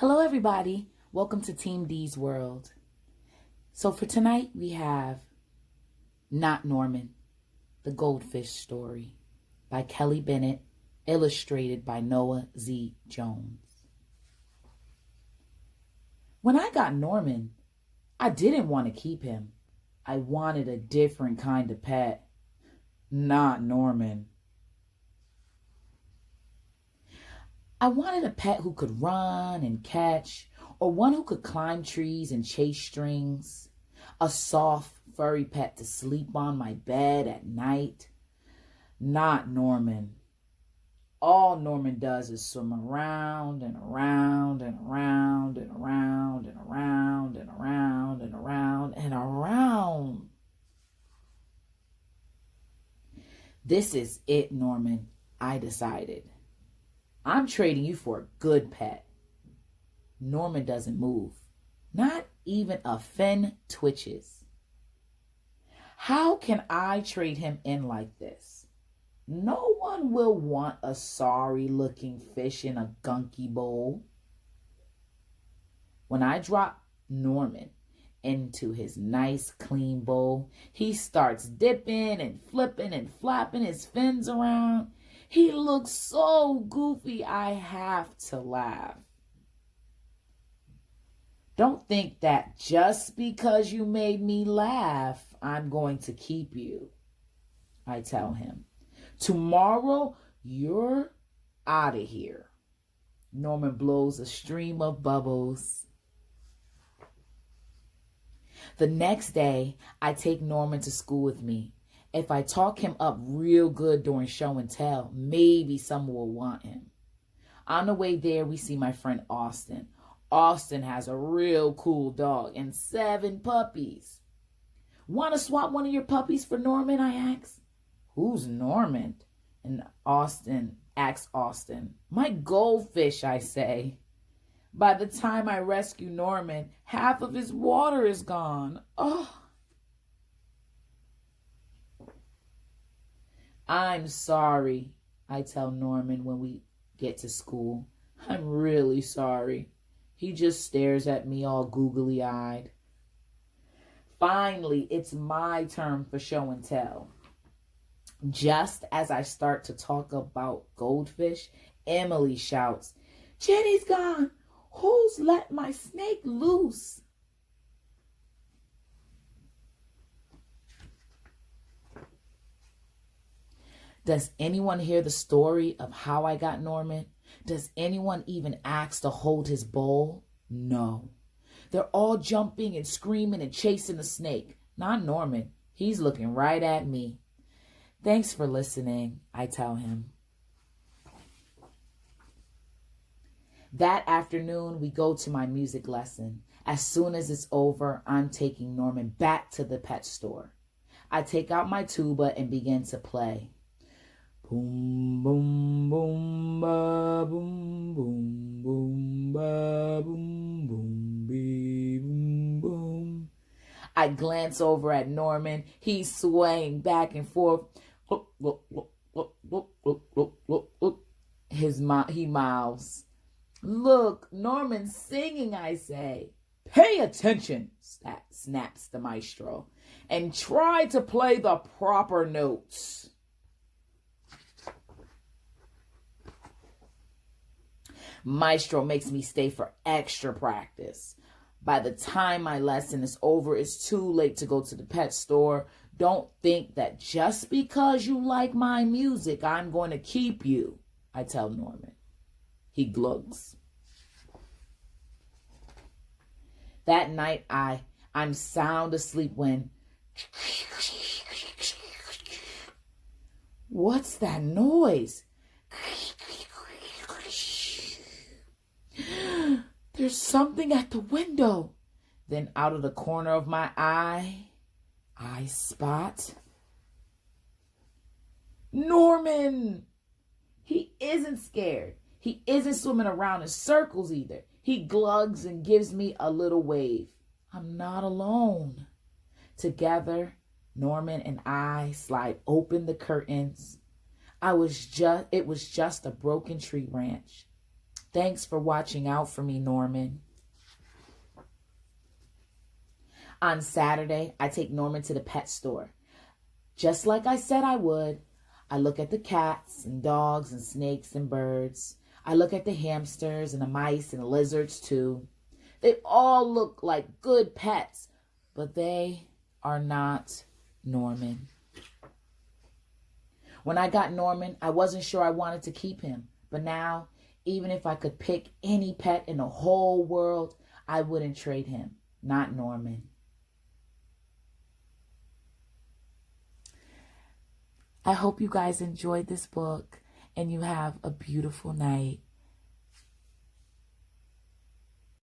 Hello, everybody. Welcome to Team D's World. So for tonight, we have Not Norman, the Goldfish story by Kelly Bennett, illustrated by Noah Z. Jones. When I got Norman, I didn't want to keep him. I wanted a different kind of pet. Not Norman. I wanted a pet who could run and catch, or one who could climb trees and chase strings, a soft, furry pet to sleep on my bed at night. Not Norman. All Norman does is swim around and around and around and around and around and around and around and around. This is it, Norman, I decided. I'm trading you for a good pet. Norman doesn't move. Not even a fin twitches. How can I trade him in like this? No one will want a sorry-looking fish in a gunky bowl. When I drop Norman into his nice, clean bowl, he starts dipping and flipping and flapping his fins around. He looks so goofy, I have to laugh. Don't think that just because you made me laugh, I'm going to keep you, I tell him. Tomorrow, you're out of here. Norman blows a stream of bubbles. The next day, I take Norman to school with me. If I talk him up real good during show and tell, maybe someone will want him. On the way there, we see my friend Austin. Austin has a real cool dog and 7 puppies. Want to swap one of your puppies for Norman, I ask. Who's Norman? And Austin asks Austin. My goldfish, I say. By the time I rescue Norman, half of his water is gone. Oh. I'm sorry, I tell Norman when we get to school. I'm really sorry. He just stares at me all googly-eyed. Finally, it's my turn for show and tell. Just as I start to talk about Goldfish, Emily shouts, Jenny's gone. Who's let my snake loose? Does anyone hear the story of how I got Norman? Does anyone even ask to hold his bowl? No. They're all jumping and screaming and chasing the snake. Not Norman. He's looking right at me. Thanks for listening, I tell him. That afternoon, we go to my music lesson. As soon as it's over, I'm taking Norman back to the pet store. I take out my tuba and begin to play. Boom, boom, boom, ba, boom, boom, boom, ba, boom, boom, bee, boom, boom. I glance over at Norman. He's swaying back and forth. He mouths. Look, Norman's singing, I say. Pay attention, snaps the maestro, and try to play the proper notes. Maestro makes me stay for extra practice. By the time my lesson is over, it's too late to go to the pet store. Don't think that just because you like my music, I'm going to keep you, I tell Norman. He glugs. That night, I'm sound asleep when... What's that noise? There's something at the window. Then out of the corner of my eye, I spot Norman. He isn't scared. He isn't swimming around in circles either. He glugs and gives me a little wave. I'm not alone. Together, Norman and I slide open the curtains. It was just a broken tree branch. Thanks for watching out for me, Norman. On Saturday, I take Norman to the pet store. Just like I said I would, I look at the cats and dogs and snakes and birds. I look at the hamsters and the mice and the lizards too. They all look like good pets, but they are not Norman. When I got Norman, I wasn't sure I wanted to keep him. But now, even if I could pick any pet in the whole world, I wouldn't trade him. Not Norman. I hope you guys enjoyed this book and you have a beautiful night.